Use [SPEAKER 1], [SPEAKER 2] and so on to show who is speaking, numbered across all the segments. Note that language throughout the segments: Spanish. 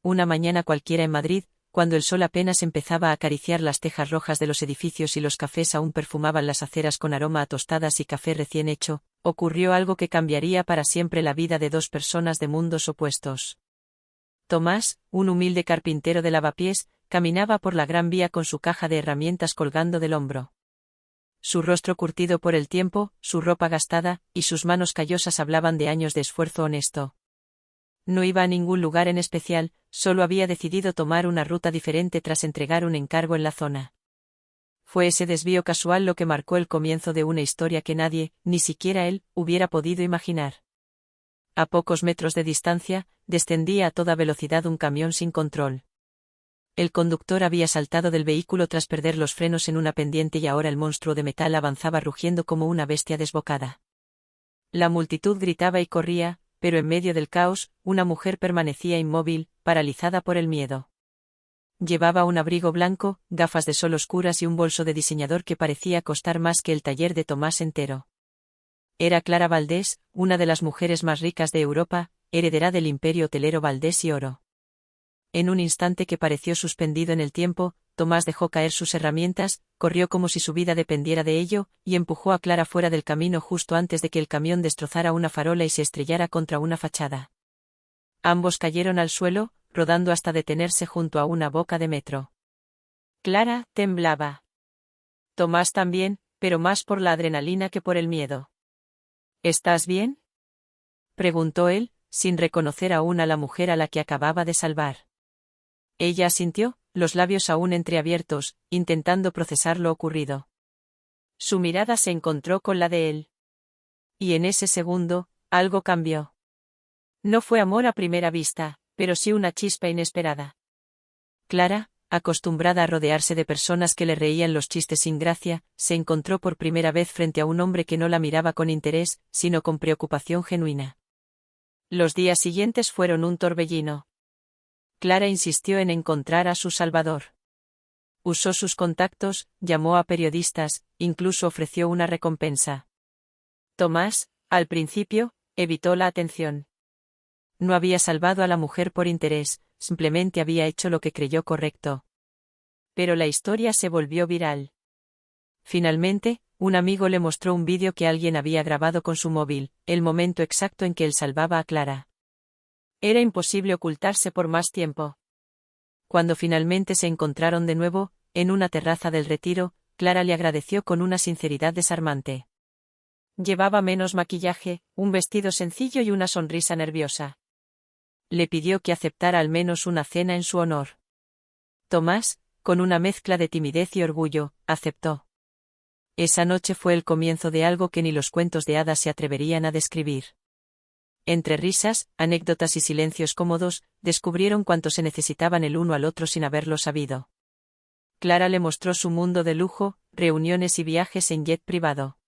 [SPEAKER 1] Una mañana cualquiera en Madrid, cuando el sol apenas empezaba a acariciar las tejas rojas de los edificios y los cafés aún perfumaban las aceras con aroma a tostadas y café recién hecho, ocurrió algo que cambiaría para siempre la vida de dos personas de mundos opuestos. Tomás, un humilde carpintero de lavapiés, caminaba por la Gran Vía con su caja de herramientas colgando del hombro. Su rostro curtido por el tiempo, su ropa gastada, y sus manos callosas hablaban de años de esfuerzo honesto. No iba a ningún lugar en especial, solo había decidido tomar una ruta diferente tras entregar un encargo en la zona. Fue ese desvío casual lo que marcó el comienzo de una historia que nadie, ni siquiera él, hubiera podido imaginar. A pocos metros de distancia, descendía a toda velocidad un camión sin control. El conductor había saltado del vehículo tras perder los frenos en una pendiente y ahora el monstruo de metal avanzaba rugiendo como una bestia desbocada. La multitud gritaba y corría, pero en medio del caos, una mujer permanecía inmóvil, paralizada por el miedo. Llevaba un abrigo blanco, gafas de sol oscuras y un bolso de diseñador que parecía costar más que el taller de Tomás entero. Era Clara Valdés, una de las mujeres más ricas de Europa, heredera del imperio hotelero Valdés y Oro. En un instante que pareció suspendido en el tiempo, Tomás dejó caer sus herramientas, corrió como si su vida dependiera de ello, y empujó a Clara fuera del camino justo antes de que el camión destrozara una farola y se estrellara contra una fachada. Ambos cayeron al suelo, rodando hasta detenerse junto a una boca de metro. Clara temblaba. Tomás también, pero más por la adrenalina que por el miedo. ¿Estás bien?, preguntó él, sin reconocer aún a la mujer a la que acababa de salvar. Ella asintió, los labios aún entreabiertos, intentando procesar lo ocurrido. Su mirada se encontró con la de él. Y en ese segundo, algo cambió. No fue amor a primera vista, pero sí una chispa inesperada. Clara, acostumbrada a rodearse de personas que le reían los chistes sin gracia, se encontró por primera vez frente a un hombre que no la miraba con interés, sino con preocupación genuina. Los días siguientes fueron un torbellino. Clara insistió en encontrar a su salvador. Usó sus contactos, llamó a periodistas, incluso ofreció una recompensa. Tomás, al principio, evitó la atención. No había salvado a la mujer por interés, simplemente había hecho lo que creyó correcto. Pero la historia se volvió viral. Finalmente, un amigo le mostró un vídeo que alguien había grabado con su móvil, el momento exacto en que él salvaba a Clara. Era imposible ocultarse por más tiempo. Cuando finalmente se encontraron de nuevo, en una terraza del Retiro, Clara le agradeció con una sinceridad desarmante. Llevaba menos maquillaje, un vestido sencillo y una sonrisa nerviosa. Le pidió que aceptara al menos una cena en su honor. Tomás, con una mezcla de timidez y orgullo, aceptó. Esa noche fue el comienzo de algo que ni los cuentos de hadas se atreverían a describir. Entre risas, anécdotas y silencios cómodos, descubrieron cuánto se necesitaban el uno al otro sin haberlo sabido. Clara le mostró su mundo de lujo, reuniones y viajes en jet privado.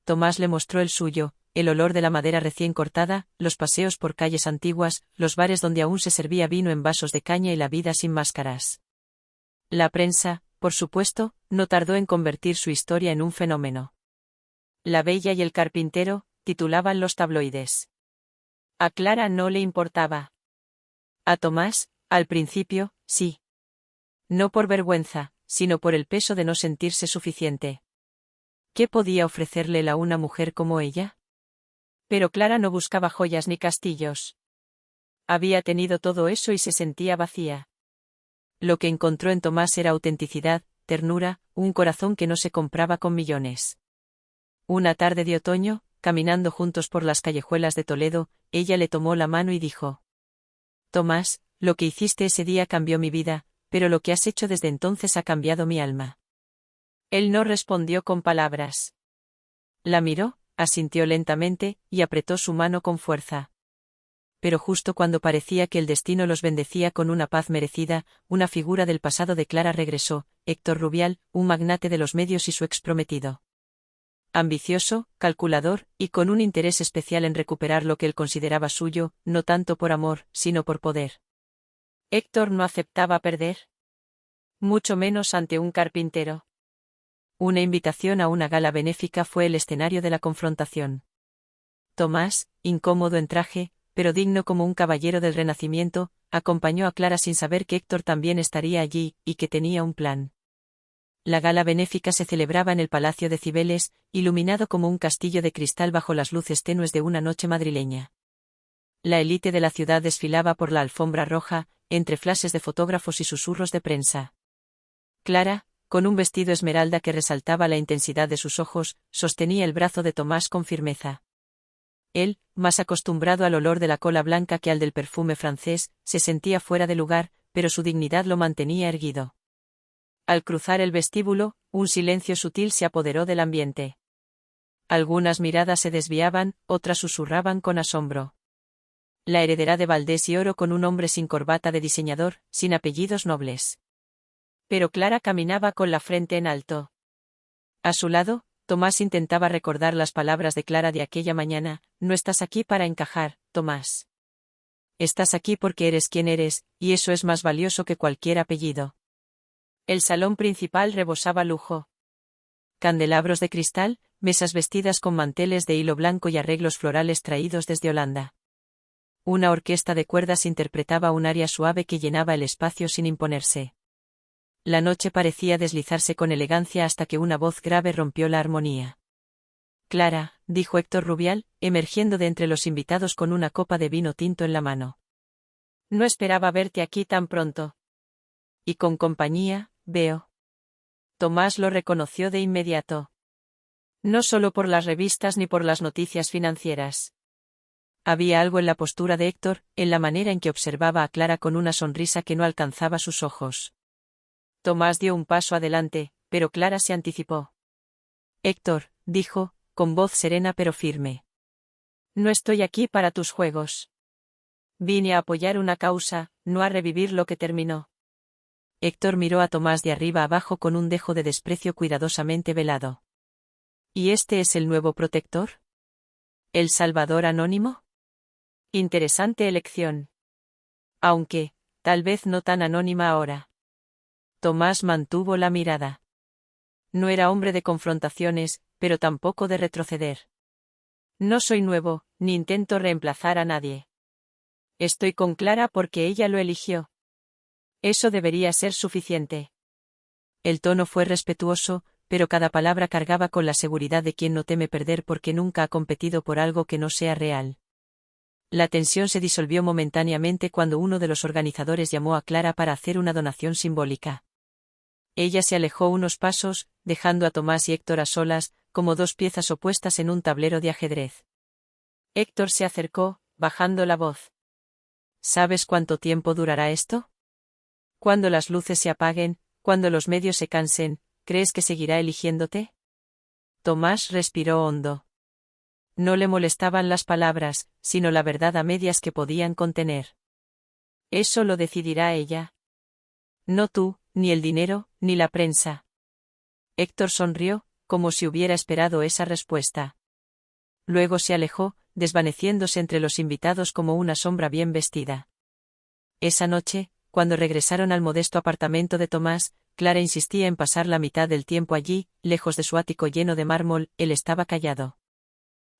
[SPEAKER 1] Tomás le mostró el suyo, el olor de la madera recién cortada, los paseos por calles antiguas, los bares donde aún se servía vino en vasos de caña y la vida sin máscaras. La prensa, por supuesto, no tardó en convertir su historia en un fenómeno. La Bella y el carpintero, titulaban los tabloides. A Clara no le importaba. A Tomás, al principio, sí. No por vergüenza, sino por el peso de no sentirse suficiente. ¿Qué podía ofrecerle a una mujer como ella? Pero Clara no buscaba joyas ni castillos. Había tenido todo eso y se sentía vacía. Lo que encontró en Tomás era autenticidad, ternura, un corazón que no se compraba con millones. Una tarde de otoño, caminando juntos por las callejuelas de Toledo, ella le tomó la mano y dijo: Tomás, lo que hiciste ese día cambió mi vida, pero lo que has hecho desde entonces ha cambiado mi alma. Él no respondió con palabras. La miró, asintió lentamente, y apretó su mano con fuerza. Pero justo cuando parecía que el destino los bendecía con una paz merecida, una figura del pasado de Clara regresó, Héctor Rubial, un magnate de los medios y su exprometido. Ambicioso, calculador, y con un interés especial en recuperar lo que él consideraba suyo, no tanto por amor, sino por poder. Héctor no aceptaba perder. Mucho menos ante un carpintero. Una invitación a una gala benéfica fue el escenario de la confrontación. Tomás, incómodo en traje, pero digno como un caballero del Renacimiento, acompañó a Clara sin saber que Héctor también estaría allí, y que tenía un plan. La gala benéfica se celebraba en el Palacio de Cibeles, iluminado como un castillo de cristal bajo las luces tenues de una noche madrileña. La élite de la ciudad desfilaba por la alfombra roja, entre flashes de fotógrafos y susurros de prensa. Clara, con un vestido esmeralda que resaltaba la intensidad de sus ojos, sostenía el brazo de Tomás con firmeza. Él, más acostumbrado al olor de la cola blanca que al del perfume francés, se sentía fuera de lugar, pero su dignidad lo mantenía erguido. Al cruzar el vestíbulo, un silencio sutil se apoderó del ambiente. Algunas miradas se desviaban, otras susurraban con asombro. La heredera de Valdés y Oro con un hombre sin corbata de diseñador, sin apellidos nobles. Pero Clara caminaba con la frente en alto. A su lado, Tomás intentaba recordar las palabras de Clara de aquella mañana: no estás aquí para encajar, Tomás. Estás aquí porque eres quien eres, y eso es más valioso que cualquier apellido. El salón principal rebosaba lujo. Candelabros de cristal, mesas vestidas con manteles de hilo blanco y arreglos florales traídos desde Holanda. Una orquesta de cuerdas interpretaba un aria suave que llenaba el espacio sin imponerse. La noche parecía deslizarse con elegancia hasta que una voz grave rompió la armonía. Clara, dijo Héctor Rubial, emergiendo de entre los invitados con una copa de vino tinto en la mano. No esperaba verte aquí tan pronto. Y con compañía, veo. Tomás lo reconoció de inmediato. No solo por las revistas ni por las noticias financieras. Había algo en la postura de Héctor, en la manera en que observaba a Clara con una sonrisa que no alcanzaba sus ojos. Tomás dio un paso adelante, pero Clara se anticipó. Héctor, dijo, con voz serena pero firme. No estoy aquí para tus juegos. Vine a apoyar una causa, no a revivir lo que terminó. Héctor miró a Tomás de arriba abajo con un dejo de desprecio cuidadosamente velado. ¿Y este es el nuevo protector? ¿El Salvador Anónimo? Interesante elección. Aunque, tal vez no tan anónima ahora. Tomás mantuvo la mirada. No era hombre de confrontaciones, pero tampoco de retroceder. No soy nuevo, ni intento reemplazar a nadie. Estoy con Clara porque ella lo eligió. Eso debería ser suficiente. El tono fue respetuoso, pero cada palabra cargaba con la seguridad de quien no teme perder porque nunca ha competido por algo que no sea real. La tensión se disolvió momentáneamente cuando uno de los organizadores llamó a Clara para hacer una donación simbólica. Ella se alejó unos pasos, dejando a Tomás y Héctor a solas, como dos piezas opuestas en un tablero de ajedrez. Héctor se acercó, bajando la voz. ¿Sabes cuánto tiempo durará esto? Cuando las luces se apaguen, cuando los medios se cansen, ¿crees que seguirá eligiéndote? Tomás respiró hondo. No le molestaban las palabras, sino la verdad a medias que podían contener. Eso lo decidirá ella. No tú, ni el dinero, ni la prensa. Héctor sonrió, como si hubiera esperado esa respuesta. Luego se alejó, desvaneciéndose entre los invitados como una sombra bien vestida. Esa noche, cuando regresaron al modesto apartamento de Tomás, Clara insistía en pasar la mitad del tiempo allí, lejos de su ático lleno de mármol. Él estaba callado.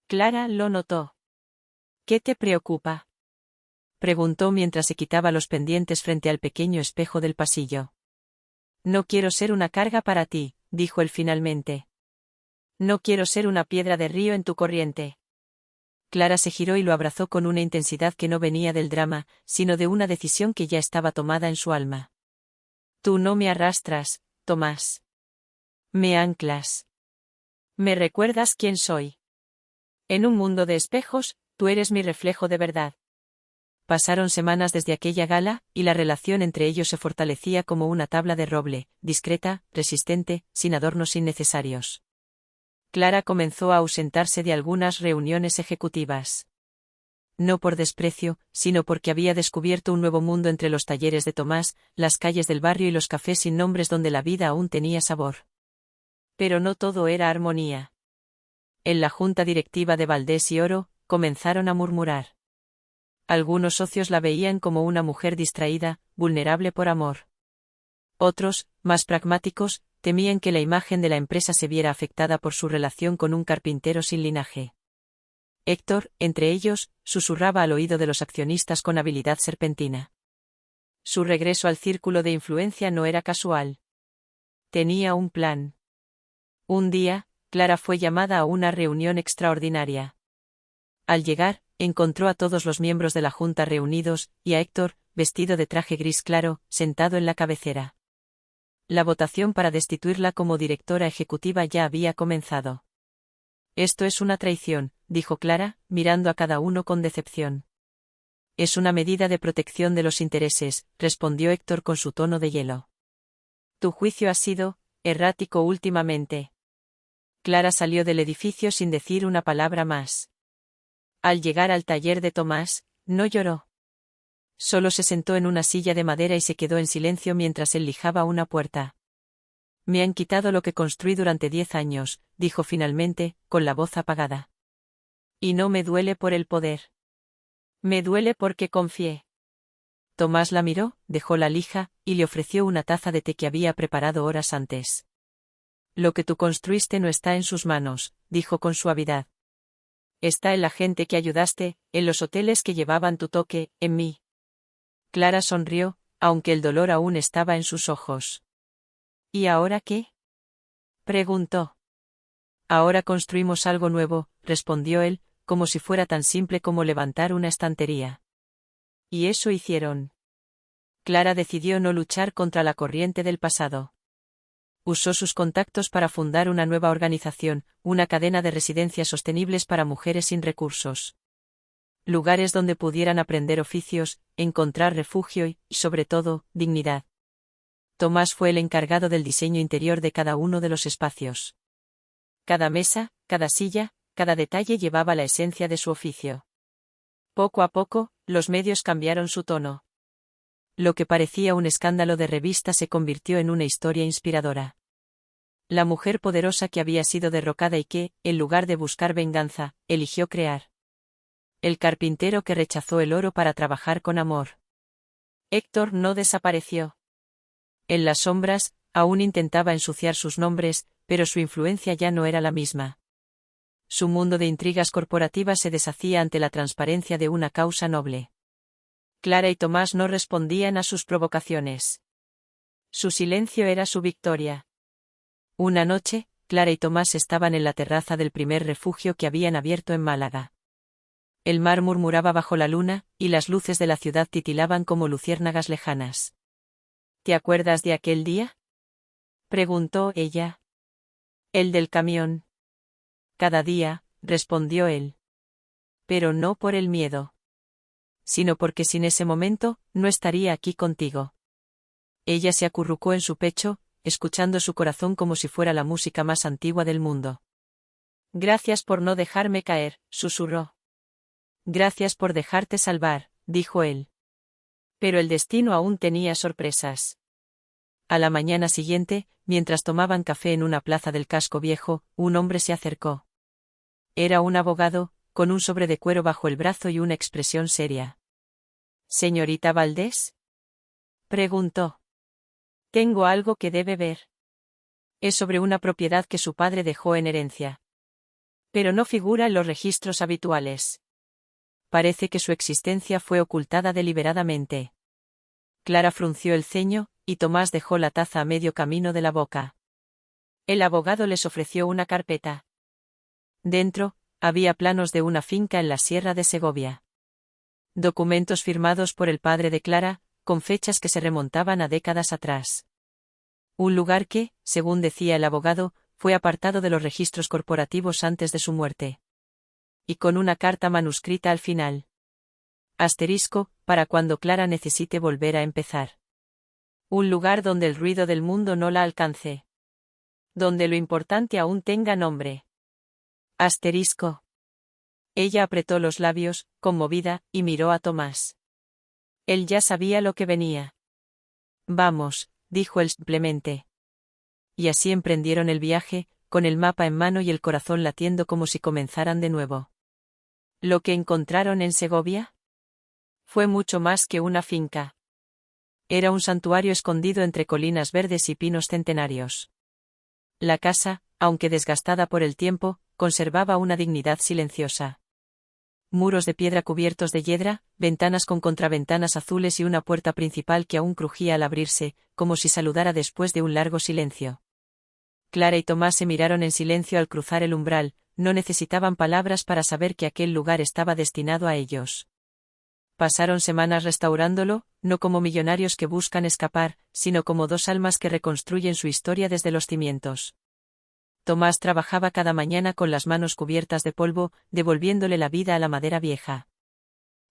[SPEAKER 1] Clara lo notó. ¿Qué te preocupa?, preguntó mientras se quitaba los pendientes frente al pequeño espejo del pasillo. No quiero ser una carga para ti, dijo él finalmente. No quiero ser una piedra de río en tu corriente. Clara se giró y lo abrazó con una intensidad que no venía del drama, sino de una decisión que ya estaba tomada en su alma. Tú no me arrastras, Tomás. Me anclas. Me recuerdas quién soy. En un mundo de espejos, tú eres mi reflejo de verdad. Pasaron semanas desde aquella gala, y la relación entre ellos se fortalecía como una tabla de roble, discreta, resistente, sin adornos innecesarios. Clara comenzó a ausentarse de algunas reuniones ejecutivas. No por desprecio, sino porque había descubierto un nuevo mundo entre los talleres de Tomás, las calles del barrio y los cafés sin nombres donde la vida aún tenía sabor. Pero no todo era armonía. En la junta directiva de Valdés y Oro, comenzaron a murmurar. Algunos socios la veían como una mujer distraída, vulnerable por amor. Otros, más pragmáticos, temían que la imagen de la empresa se viera afectada por su relación con un carpintero sin linaje. Héctor, entre ellos, susurraba al oído de los accionistas con habilidad serpentina. Su regreso al círculo de influencia no era casual. Tenía un plan. Un día, Clara fue llamada a una reunión extraordinaria. Al llegar, encontró a todos los miembros de la junta reunidos, y a Héctor, vestido de traje gris claro, sentado en la cabecera. La votación para destituirla como directora ejecutiva ya había comenzado. Esto es una traición, dijo Clara, mirando a cada uno con decepción. Es una medida de protección de los intereses, respondió Héctor con su tono de hielo. Tu juicio ha sido errático últimamente. Clara salió del edificio sin decir una palabra más. Al llegar al taller de Tomás, no lloró. Solo se sentó en una silla de madera y se quedó en silencio mientras él lijaba una puerta. Me han quitado lo que construí durante 10 años, dijo finalmente, con la voz apagada. Y no me duele por el poder. Me duele porque confié. Tomás la miró, dejó la lija, y le ofreció una taza de té que había preparado horas antes. Lo que tú construiste no está en sus manos, dijo con suavidad. Está en la gente que ayudaste, en los hoteles que llevaban tu toque, en mí. Clara sonrió, aunque el dolor aún estaba en sus ojos. ¿Y ahora qué? Preguntó. Ahora construimos algo nuevo, respondió él, como si fuera tan simple como levantar una estantería. Y eso hicieron. Clara decidió no luchar contra la corriente del pasado. Usó sus contactos para fundar una nueva organización, una cadena de residencias sostenibles para mujeres sin recursos. Lugares donde pudieran aprender oficios, encontrar refugio y, sobre todo, dignidad. Tomás fue el encargado del diseño interior de cada uno de los espacios. Cada mesa, cada silla, cada detalle llevaba la esencia de su oficio. Poco a poco, los medios cambiaron su tono. Lo que parecía un escándalo de revista se convirtió en una historia inspiradora. La mujer poderosa que había sido derrocada y que, en lugar de buscar venganza, eligió crear. El carpintero que rechazó el oro para trabajar con amor. Héctor no desapareció. En las sombras, aún intentaba ensuciar sus nombres, pero su influencia ya no era la misma. Su mundo de intrigas corporativas se deshacía ante la transparencia de una causa noble. Clara y Tomás no respondían a sus provocaciones. Su silencio era su victoria. Una noche, Clara y Tomás estaban en la terraza del primer refugio que habían abierto en Málaga. El mar murmuraba bajo la luna, y las luces de la ciudad titilaban como luciérnagas lejanas. ¿Te acuerdas de aquel día? Preguntó ella. El del camión. Cada día, respondió él. Pero no por el miedo. Sino porque sin ese momento, no estaría aquí contigo. Ella se acurrucó en su pecho, escuchando su corazón como si fuera la música más antigua del mundo. Gracias por no dejarme caer, susurró. Gracias por dejarte salvar, dijo él. Pero el destino aún tenía sorpresas. A la mañana siguiente, mientras tomaban café en una plaza del casco viejo, un hombre se acercó. Era un abogado, con un sobre de cuero bajo el brazo y una expresión seria. ¿Señorita Valdés? Preguntó. Tengo algo que debe ver. Es sobre una propiedad que su padre dejó en herencia. Pero no figura en los registros habituales. Parece que su existencia fue ocultada deliberadamente. Clara frunció el ceño, y Tomás dejó la taza a medio camino de la boca. El abogado les ofreció una carpeta. Dentro, había planos de una finca en la Sierra de Segovia. Documentos firmados por el padre de Clara, con fechas que se remontaban a décadas atrás. Un lugar que, según decía el abogado, fue apartado de los registros corporativos antes de su muerte. Y con una carta manuscrita al final. Asterisco, para cuando Clara necesite volver a empezar. Un lugar donde el ruido del mundo no la alcance. Donde lo importante aún tenga nombre. Asterisco. Ella apretó los labios, conmovida, y miró a Tomás. Él ya sabía lo que venía. Vamos, dijo él simplemente. Y así emprendieron el viaje, con el mapa en mano y el corazón latiendo como si comenzaran de nuevo. ¿Lo que encontraron en Segovia? Fue mucho más que una finca. Era un santuario escondido entre colinas verdes y pinos centenarios. La casa, aunque desgastada por el tiempo, conservaba una dignidad silenciosa. muros de piedra cubiertos de hiedra, ventanas con contraventanas azules y una puerta principal que aún crujía al abrirse, como si saludara después de un largo silencio. Clara y Tomás se miraron en silencio al cruzar el umbral, no necesitaban palabras para saber que aquel lugar estaba destinado a ellos. Pasaron semanas restaurándolo, no como millonarios que buscan escapar, sino como dos almas que reconstruyen su historia desde los cimientos. Tomás trabajaba cada mañana con las manos cubiertas de polvo, devolviéndole la vida a la madera vieja.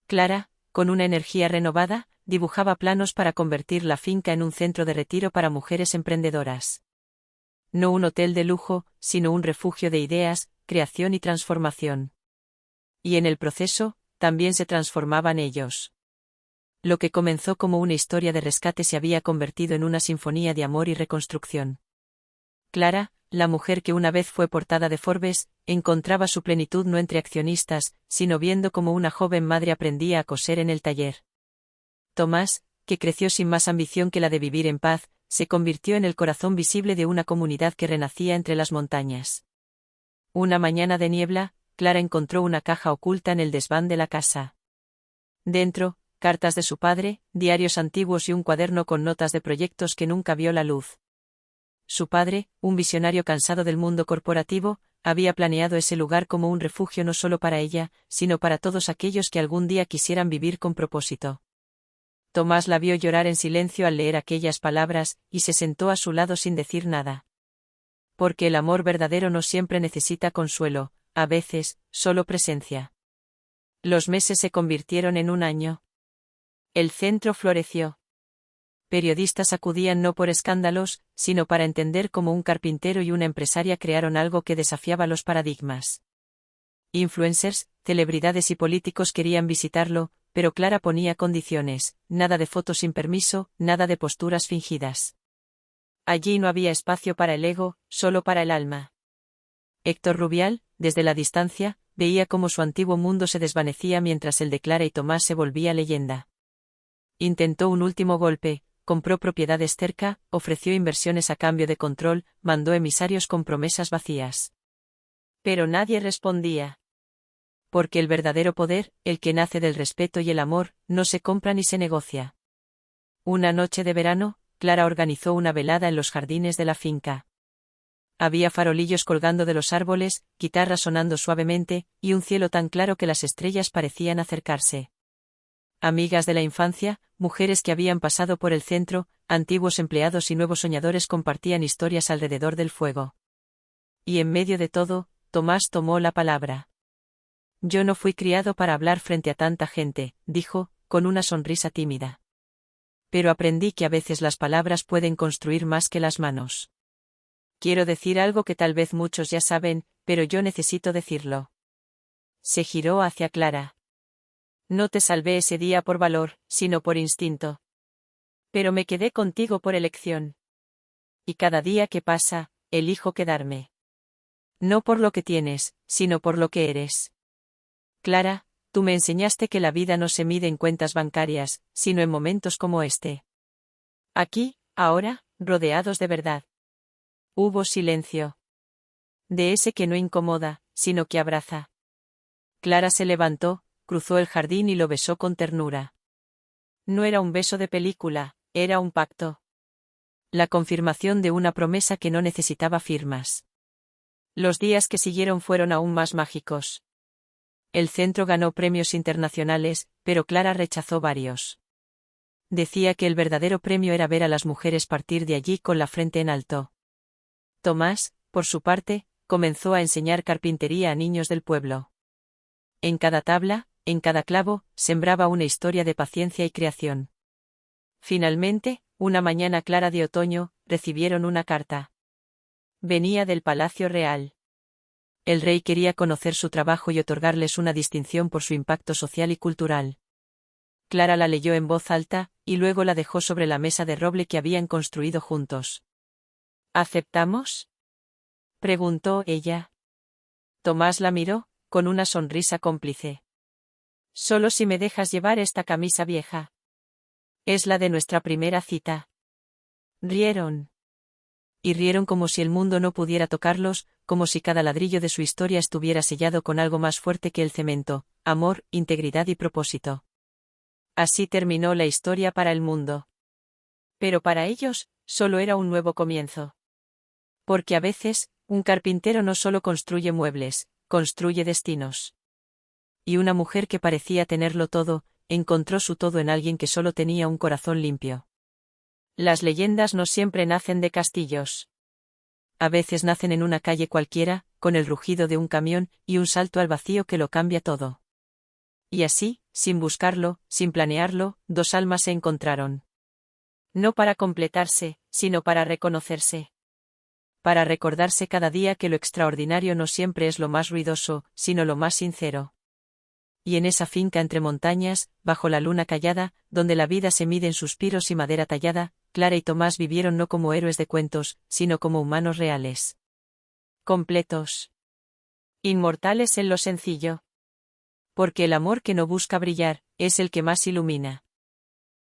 [SPEAKER 1] Clara, con una energía renovada, dibujaba planos para convertir la finca en un centro de retiro para mujeres emprendedoras. No un hotel de lujo, sino un refugio de ideas, creación y transformación. Y en el proceso, también se transformaban ellos. Lo que comenzó como una historia de rescate se había convertido en una sinfonía de amor y reconstrucción. Clara, la mujer que una vez fue portada de Forbes, encontraba su plenitud no entre accionistas, sino viendo cómo una joven madre aprendía a coser en el taller. Tomás, que creció sin más ambición que la de vivir en paz, se convirtió en el corazón visible de una comunidad que renacía entre las montañas. Una mañana de niebla, Clara encontró una caja oculta en el desván de la casa. Dentro, cartas de su padre, diarios antiguos y un cuaderno con notas de proyectos que nunca vio la luz. Su padre, un visionario cansado del mundo corporativo, había planeado ese lugar como un refugio no solo para ella, sino para todos aquellos que algún día quisieran vivir con propósito. Tomás la vio llorar en silencio al leer aquellas palabras, y se sentó a su lado sin decir nada. Porque el amor verdadero no siempre necesita consuelo, a veces, solo presencia. Los meses se convirtieron en un año. El centro floreció. Periodistas acudían no por escándalos, sino para entender cómo un carpintero y una empresaria crearon algo que desafiaba los paradigmas. Influencers, celebridades y políticos querían visitarlo, pero Clara ponía condiciones: nada de fotos sin permiso, nada de posturas fingidas. Allí no había espacio para el ego, solo para el alma. Héctor Rubial, desde la distancia, veía cómo su antiguo mundo se desvanecía mientras el de Clara y Tomás se volvía leyenda. Intentó un último golpe, compró propiedades cerca, ofreció inversiones a cambio de control, mandó emisarios con promesas vacías. Pero nadie respondía. Porque el verdadero poder, el que nace del respeto y el amor, no se compra ni se negocia. Una noche de verano, Clara organizó una velada en los jardines de la finca. Había farolillos colgando de los árboles, guitarras sonando suavemente, y un cielo tan claro que las estrellas parecían acercarse. Amigas de la infancia, mujeres que habían pasado por el centro, antiguos empleados y nuevos soñadores compartían historias alrededor del fuego. Y en medio de todo, Tomás tomó la palabra. Yo no fui criado para hablar frente a tanta gente, dijo, con una sonrisa tímida. Pero aprendí que a veces las palabras pueden construir más que las manos. Quiero decir algo que tal vez muchos ya saben, pero yo necesito decirlo. Se giró hacia Clara. No te salvé ese día por valor, sino por instinto. Pero me quedé contigo por elección. Y cada día que pasa, elijo quedarme. No por lo que tienes, sino por lo que eres. Clara, tú me enseñaste que la vida no se mide en cuentas bancarias, sino en momentos como este. Aquí, ahora, rodeados de verdad. Hubo silencio. De ese que no incomoda, sino que abraza. Clara se levantó, cruzó el jardín y lo besó con ternura. No era un beso de película, era un pacto. La confirmación de una promesa que no necesitaba firmas. Los días que siguieron fueron aún más mágicos. El centro ganó premios internacionales, pero Clara rechazó varios. Decía que el verdadero premio era ver a las mujeres partir de allí con la frente en alto. Tomás, por su parte, comenzó a enseñar carpintería a niños del pueblo. En cada tabla, en cada clavo, sembraba una historia de paciencia y creación. Finalmente, una mañana clara de otoño, recibieron una carta. Venía del Palacio Real. El rey quería conocer su trabajo y otorgarles una distinción por su impacto social y cultural. Clara la leyó en voz alta, y luego la dejó sobre la mesa de roble que habían construido juntos. ¿Aceptamos?, preguntó ella. Tomás la miró, con una sonrisa cómplice. Solo si me dejas llevar esta camisa vieja. Es la de nuestra primera cita. Rieron. y rieron como si el mundo no pudiera tocarlos, como si cada ladrillo de su historia estuviera sellado con algo más fuerte que el cemento: amor, integridad y propósito. Así terminó la historia para el mundo. Pero para ellos, solo era un nuevo comienzo. Porque a veces, un carpintero no solo construye muebles, construye destinos. Y una mujer que parecía tenerlo todo, encontró su todo en alguien que solo tenía un corazón limpio. Las leyendas no siempre nacen de castillos. A veces nacen en una calle cualquiera, con el rugido de un camión y un salto al vacío que lo cambia todo. Y así, sin buscarlo, sin planearlo, dos almas se encontraron. No para completarse, sino para reconocerse. Para recordarse cada día que lo extraordinario no siempre es lo más ruidoso, sino lo más sincero. Y en esa finca entre montañas, bajo la luna callada, donde la vida se mide en suspiros y madera tallada, Clara y Tomás vivieron no como héroes de cuentos, sino como humanos reales. Completos. Inmortales en lo sencillo. Porque el amor que no busca brillar, es el que más ilumina.